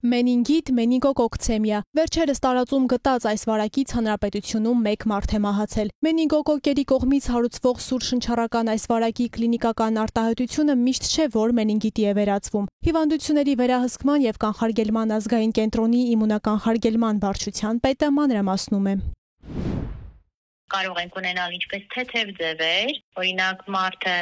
Մենինգիտ, մենինգոկոկցեմիա։ Վերջերս տարածում գտած այս վարակից հանրապետությունում 1 մարդ է մահացել։ Մենինգոկոկերի կողմից հարուցվող սուր շնչառական այս վարակի կլինիկական արտահայտությունը միշտ չէ, որ մենինգիտի է վերածվում։ Հիվանդությունների վերահսկման եւ կանխարգելման ազգային կենտրոնի իմունականխարգելման վարչության պետը մանրամասնում է։ Կարող ենք ունենալ ինչպես թեթև ձևեր, օրինակ մարդը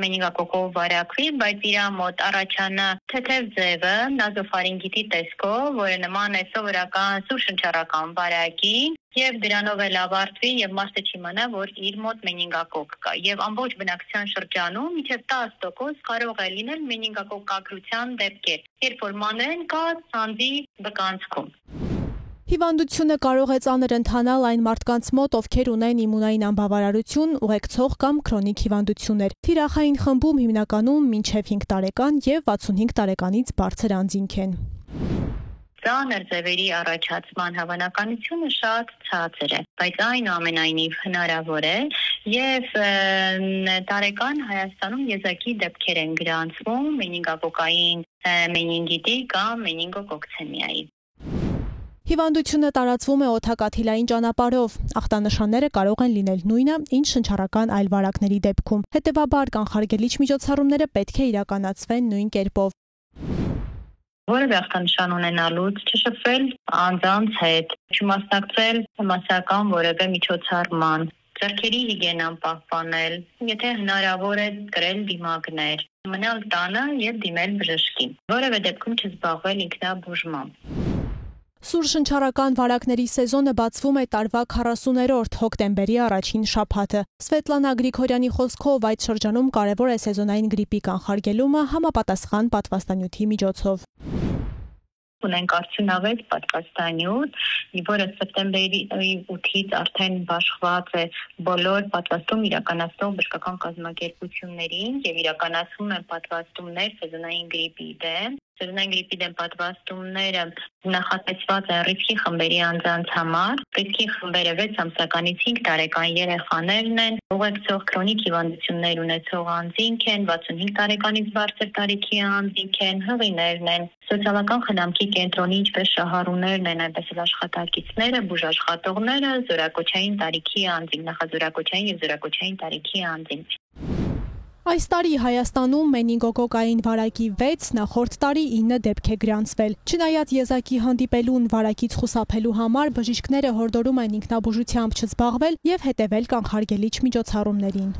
մենինգոկոկով վարակվի, բայց իր մոտ առաջանա թեթև ձևը նազոֆարինգիտի տեսքով, որը նման է սովորական սուր շնչառական վարակի, եւ դրանով էլ ավարտվի եւ մարդը չիմանա, որ իր մոտ մենինգոկոկ կա։ Եվ ամբողջ բնակչության շրջանում մինչեւ 10% կարող է լինել մենինգոկոկագրության դեպքեր, երբ որ մանրեն կա սանձի բկանցքում։ Հիվանդությունը կարող է ծանր ընթանալ այն մարդկանց մոտ, ովքեր ունեն իմունային անբավարարություն, ուղեկցող կամ քրոնիկ հիվանդություններ։ Թիրախային խմբում հիմնականում մինչև 5 տարեկան եւ 65 տարեկանից բարձր անձինք են։ Ծանր ձևերի առաջացման հավանականությունը շատ ցածր է, բայց այնուամենայնիվ հնարավոր է եւ տարեկան Հայաստանում եզակի դեպքեր են գրանցվում մենինգոկոկային մենինգիտի կամ մենինգոկոկցեմիայի։ Հիվանդությունը տարածվում է օդակաթիլային ճանապարհով։ Ախտանշանները կարող են լինել նույնը, ինչ շնչառական այլ վարակների դեպքում։ Հետևաբար կանխարգելիչ միջոցառումները պետք է իրականացվեն նույն կերպով։ Որևէ ախտանշան ունենալուց չշփվել անձանց հետ, չմասնակցել մասսական որևէ միջոցառման, ձեռքերի հիգիենան պահպանել, եթե հնարավոր է կրել դիմակներ, մնալ տանը եւ դիմել բժշկին։ Որևէ դեպքում չզբաղվել ինքնաբուժմամբ։ Սուր շնչառական վարակների սեզոնը բացվում է տարվա 40-րդ հոկտեմբերի առաջին շաբաթը։ Սվետլանա Գրիգորյանի խոսքով այդ շրջանում կարևոր է սեզոնային գրիպի կանխարգելումը համապատասխան պատվաստանյութի միջոցով։ Ունենք արդյունավետ պատվաստանյութ, որը սեպտեմբերի 8-ից արդեն բաշխված է բոլոր պատվաստում իրականացնող բժշկական կազմակերպություններին եւ իրականացվում են պատվաստումներ սեզոնային գրիպի դեմ։ Սեզոնային գրիպի դեմ պատվաստումները նախատեսված են ռիսկի խմբերի անձանց համար։ Ռիսկի խմբերը 6 ամսականից 5 տարեկան երեխաներն են, ուղեկցող քրոնիկ հիվանդություններ ունեցող անձինք են, 65 տարեկանից բարձր տարիքի անձինք են, հղիներն են, սոցիալական խնամքի կենտրոնի ինչպես շահառուներն են, այնպես էլ աշխատակիցները, բուժաշխատողները, զորակոչային տարիքի անձինք, նախազորակոչային եւ զորակոչային տարիքի անձինք։ Այս տարի Հայաստանում մենինգոկոկային վարակի 6, նախորդ տարի 9 դեպք է գրանցվել։ Չնայած եզակի հանդիպելուն վարակից խուսափելու համար բժիշկները հորդորում են ինքնաբուժությամբ չզբաղվել եւ հետեւել կանխարգելիչ միջոցառումներին։